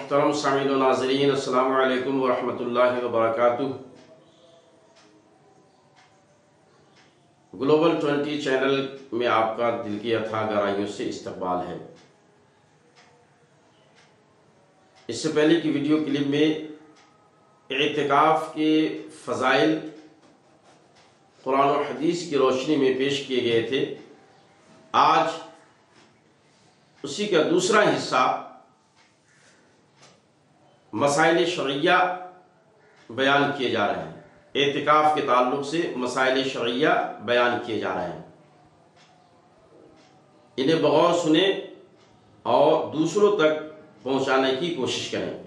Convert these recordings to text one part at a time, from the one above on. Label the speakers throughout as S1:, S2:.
S1: محترم سامعین و ناظرین، السلام علیکم ورحمۃ اللہ وبرکاتہ۔ گلوبل 20 چینل میں آپ کا دل کی اتھاہ گہرائیوں سے استقبال ہے۔ اس سے پہلے کی ویڈیو کلپ میں اعتکاف کے فضائل قرآن و حدیث کی روشنی میں پیش کیے گئے تھے۔ آج اسی کا دوسرا حصہ مسائل شرعیہ بیان کیے جا رہے ہیں۔ اعتکاف کے تعلق سے مسائل شرعیہ بیان کیے جا رہے ہیں، انہیں بغور سنیں اور دوسروں تک پہنچانے کی کوشش کریں۔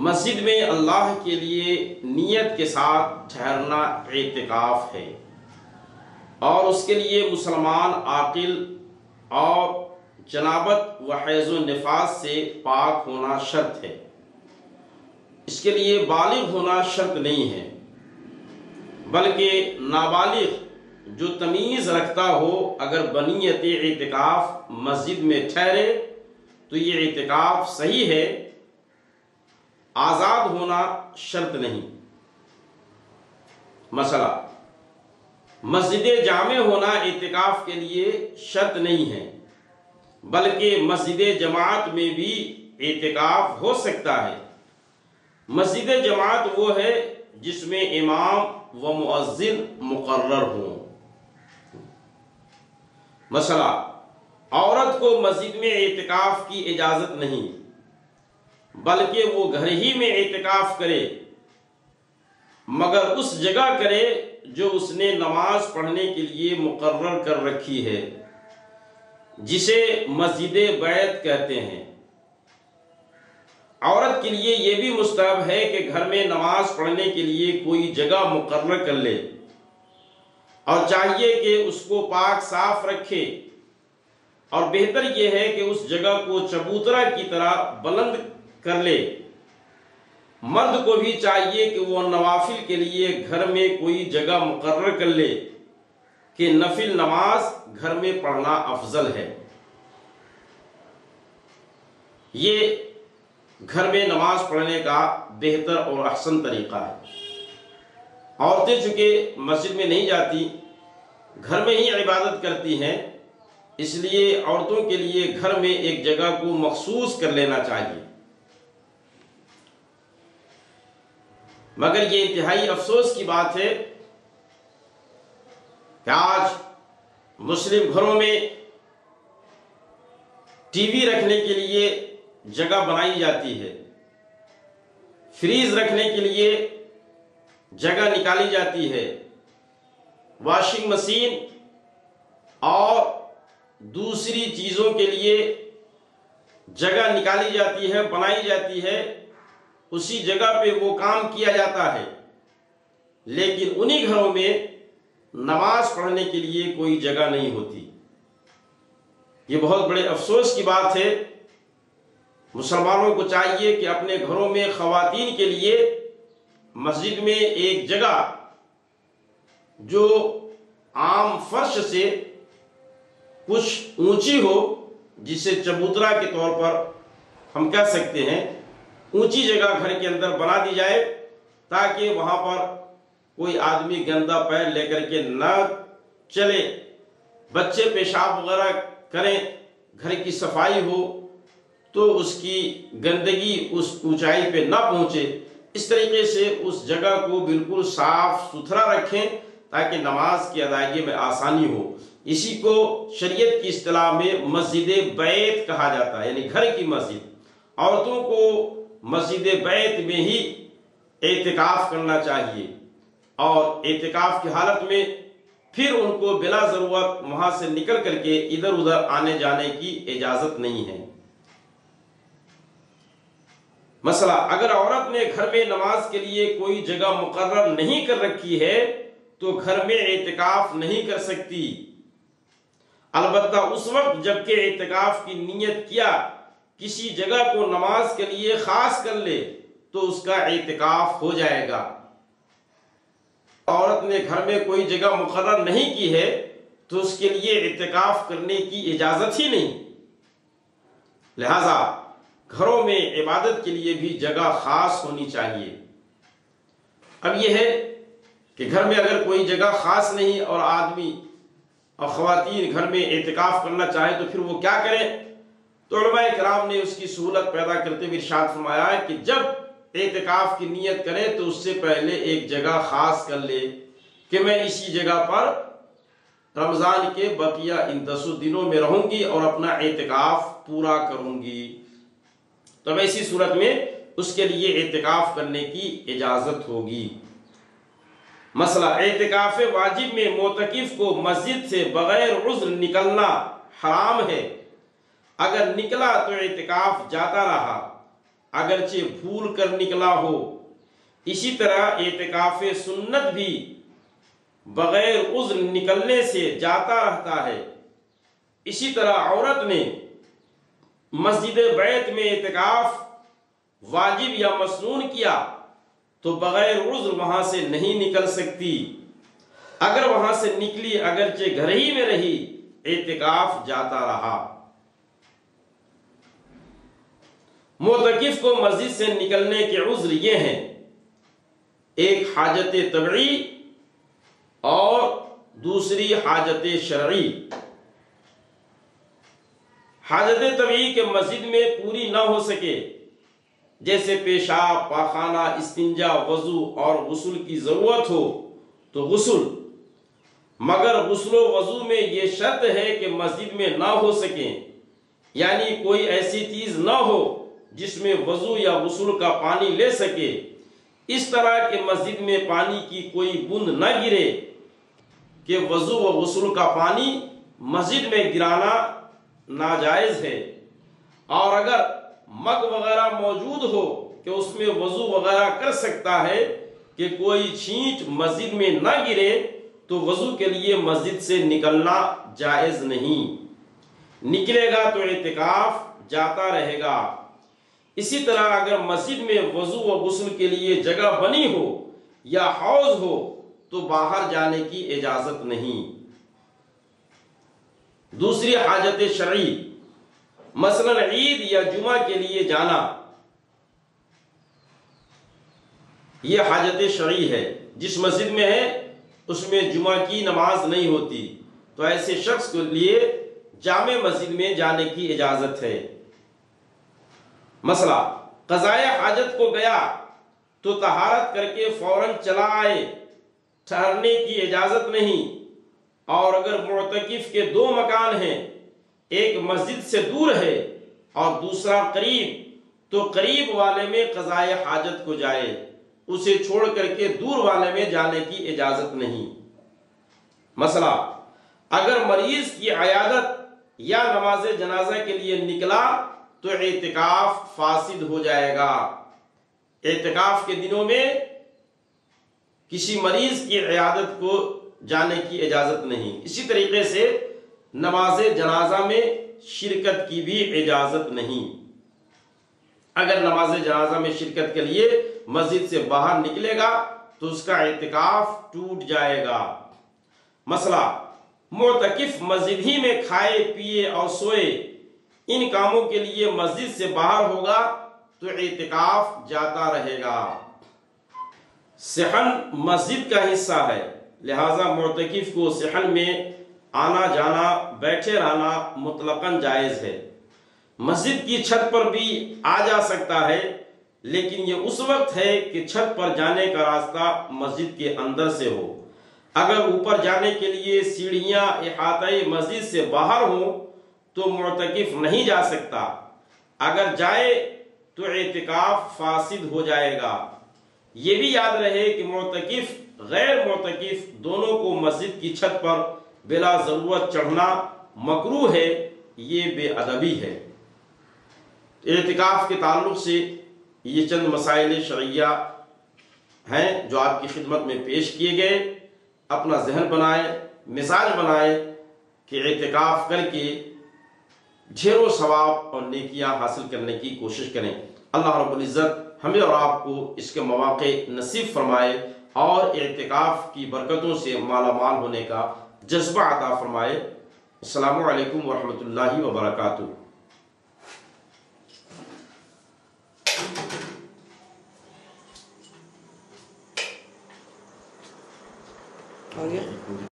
S1: مسجد میں اللہ کے لیے نیت کے ساتھ ٹھہرنا اعتکاف ہے، اور اس کے لیے مسلمان عاقل اور جنابت و حیض و نفاس سے پاک ہونا شرط ہے۔ اس کے لیے بالغ ہونا شرط نہیں ہے، بلکہ نابالغ جو تمیز رکھتا ہو اگر بنیت اعتکاف مسجد میں ٹھہرے تو یہ اعتکاف صحیح ہے، آزاد ہونا شرط نہیں۔ مسئلہ مسجد جامع ہونا اعتکاف کے لیے شرط نہیں ہے، بلکہ مسجد جماعت میں بھی اعتکاف ہو سکتا ہے۔ مسجد جماعت وہ ہے جس میں امام و مؤذن مقرر ہوں۔ مسئلہ عورت کو مسجد میں اعتکاف کی اجازت نہیں، بلکہ وہ گھر ہی میں اعتکاف کرے، مگر اس جگہ کرے جو اس نے نماز پڑھنے کے لیے مقرر کر رکھی ہے، جسے مسجد بیت کہتے ہیں۔ عورت کے لیے یہ بھی مستحب ہے کہ گھر میں نماز پڑھنے کے لیے کوئی جگہ مقرر کر لے، اور چاہیے کہ اس کو پاک صاف رکھے، اور بہتر یہ ہے کہ اس جگہ کو چبوترا کی طرح بلند کر لے۔ مرد کو بھی چاہیے کہ وہ نوافل کے لیے گھر میں کوئی جگہ مقرر کر لے کہ نفل نماز گھر میں پڑھنا افضل ہے۔ یہ گھر میں نماز پڑھنے کا بہتر اور احسن طریقہ ہے۔ عورتیں چونکہ مسجد میں نہیں جاتی، گھر میں ہی عبادت کرتی ہیں، اس لیے عورتوں کے لیے گھر میں ایک جگہ کو مخصوص کر لینا چاہیے۔ مگر یہ انتہائی افسوس کی بات ہے کہ آج مسلم گھروں میں ٹی وی رکھنے کے لیے جگہ بنائی جاتی ہے، فریز رکھنے کے لیے جگہ نکالی جاتی ہے، واشنگ مشین اور دوسری چیزوں کے لیے جگہ نکالی جاتی ہے، بنائی جاتی ہے، اسی جگہ پہ وہ کام کیا جاتا ہے، لیکن انہی گھروں میں نماز پڑھنے کے لیے کوئی جگہ نہیں ہوتی۔ یہ بہت بڑے افسوس کی بات ہے۔ مسلمانوں کو چاہیے کہ اپنے گھروں میں خواتین کے لیے مسجد میں ایک جگہ جو عام فرش سے کچھ اونچی ہو، جسے چبوترا کے طور پر ہم کہہ سکتے ہیں، اونچی جگہ گھر کے اندر بنا دی جائے، تاکہ وہاں پر کوئی آدمی گندا پیر لے کر کے نہ چلے، بچے پیشاب وغیرہ کریں، گھر کی صفائی ہو تو اس کی گندگی اس اونچائی پہ نہ پہنچے۔ اس طریقے سے اس جگہ کو بالکل صاف ستھرا رکھیں تاکہ نماز کی ادائیگی میں آسانی ہو۔ اسی کو شریعت کی اصطلاح میں مسجد بیت کہا جاتا ہے، یعنی گھر کی مسجد۔ عورتوں کو مسجد بیت میں ہی اعتکاف کرنا چاہیے، اور اعتکاف کی حالت میں پھر ان کو بلا ضرورت وہاں سے نکل کر کے ادھر ادھر آنے جانے کی اجازت نہیں ہے۔ مسئلہ اگر عورت نے گھر میں نماز کے لیے کوئی جگہ مقرر نہیں کر رکھی ہے تو گھر میں اعتکاف نہیں کر سکتی، البتہ اس وقت جب کہ اعتکاف کی نیت کیا کسی جگہ کو نماز کے لیے خاص کر لے تو اس کا اعتکاف ہو جائے گا۔ عورت نے گھر میں کوئی جگہ مقرر نہیں کی ہے تو اس کے لیے اعتکاف کرنے کی اجازت ہی نہیں۔ لہذا گھروں میں عبادت کے لیے بھی جگہ خاص ہونی چاہیے۔ اب یہ ہے کہ گھر میں اگر کوئی جگہ خاص نہیں اور آدمی اور خواتین گھر میں اعتکاف کرنا چاہے تو پھر وہ کیا کریں؟ تو علماء کرام نے اس کی سہولت پیدا کرتے ہوئے ارشاد فرمایا ہے کہ جب اعتکاف کی نیت کرے تو اس سے پہلے ایک جگہ خاص کر لے کہ میں اسی جگہ پر رمضان کے بقیہ ان 10 دنوں میں رہوں گی اور اپنا اعتکاف پورا کروں گی۔ تو ایسی صورت میں اس کے لیے اعتکاف کرنے کی اجازت ہوگی۔ مسئلہ اعتکاف واجب میں معتکف کو مسجد سے بغیر عذر نکلنا حرام ہے۔ اگر نکلا تو اعتکاف جاتا رہا، اگرچہ بھول کر نکلا ہو۔ اسی طرح اعتکاف سنت بھی بغیر عذر نکلنے سے جاتا رہتا ہے۔ اسی طرح عورت نے مسجد بیت میں اعتکاف واجب یا مسنون کیا تو بغیر عذر وہاں سے نہیں نکل سکتی۔ اگر وہاں سے نکلی اگرچہ گھر ہی میں رہی، اعتکاف جاتا رہا۔ معتکف کو مسجد سے نکلنے کے عذر یہ ہیں: ایک حاجت طبعی اور دوسری حاجت شرعی۔ حاجت طبعی کہ مسجد میں پوری نہ ہو سکے، جیسے پیشاب، پاخانہ، استنجا، وضو اور غسل کی ضرورت ہو تو غسل، مگر غسل و وضو میں یہ شرط ہے کہ مسجد میں نہ ہو سکیں، یعنی کوئی ایسی چیز نہ ہو جس میں وضو یا غسل کا پانی لے سکے، اس طرح کہ مسجد میں پانی کی کوئی بوند نہ گرے کہ وضو و غسل کا پانی مسجد میں گرانا ناجائز ہے۔ اور اگر مگ وغیرہ موجود ہو کہ اس میں وضو وغیرہ کر سکتا ہے کہ کوئی چھینٹ مسجد میں نہ گرے تو وضو کے لیے مسجد سے نکلنا جائز نہیں، نکلے گا تو اعتکاف جاتا رہے گا۔ اسی طرح اگر مسجد میں وضو و غسل کے لیے جگہ بنی ہو یا حوض ہو تو باہر جانے کی اجازت نہیں۔ دوسری حاجت شرعی، مثلا عید یا جمعہ کے لیے جانا، یہ حاجت شرعی ہے۔ جس مسجد میں ہے اس میں جمعہ کی نماز نہیں ہوتی تو ایسے شخص کے لیے جامع مسجد میں جانے کی اجازت ہے۔ مسئلہ قضائے حاجت کو گیا تو طہارت کر کے فوراً چلا آئے، ٹھہرنے کی اجازت نہیں۔ اور اگر معتکف کے 2 مکان ہیں، ایک مسجد سے دور ہے اور دوسرا قریب، تو قریب والے میں قضائے حاجت کو جائے، اسے چھوڑ کر کے دور والے میں جانے کی اجازت نہیں۔ مسئلہ اگر مریض کی عیادت یا نماز جنازہ کے لیے نکلا تو اعتکاف فاسد ہو جائے گا۔ اعتکاف کے دنوں میں کسی مریض کی عیادت کو جانے کی اجازت نہیں۔ اسی طریقے سے نماز جنازہ میں شرکت کی بھی اجازت نہیں۔ اگر نماز جنازہ میں شرکت کے لیے مسجد سے باہر نکلے گا تو اس کا اعتکاف ٹوٹ جائے گا۔ مسئلہ معتکف مسجد ہی میں کھائے پیے اور سوئے، ان کاموں کے لیے مسجد سے باہر ہوگا تو اعتکاف جاتا رہے گا۔ صحن مسجد کا حصہ ہے، لہذا معتکف کو صحن میں آنا جانا، بیٹھے رہنا مطلقاً جائز ہے۔ مسجد کی چھت پر بھی آ جا سکتا ہے، لیکن یہ اس وقت ہے کہ چھت پر جانے کا راستہ مسجد کے اندر سے ہو۔ اگر اوپر جانے کے لیے سیڑھیاں احاطۂ مسجد سے باہر ہوں تو معتکف نہیں جا سکتا۔ اگر جائے تو اعتکاف فاسد ہو جائے گا۔ یہ بھی یاد رہے کہ معتکف غیر معتکف دونوں کو مسجد کی چھت پر بلا ضرورت چڑھنا مکروہ ہے، یہ بے ادبی ہے۔ اعتکاف کے تعلق سے یہ چند مسائل شرعیہ ہیں جو آپ کی خدمت میں پیش کیے گئے۔ اپنا ذہن بنائیں، مزاج بنائیں کہ اعتکاف کر کے ڈھیروں ثواب اور نیکیاں حاصل کرنے کی کوشش کریں۔ اللہ رب العزت ہمیں اور آپ کو اس کے مواقع نصیب فرمائے اور اعتکاف کی برکتوں سے مالا مال ہونے کا جذبہ عطا فرمائے۔ السلام علیکم ورحمۃ اللہ وبرکاتہ۔
S2: ہو گیا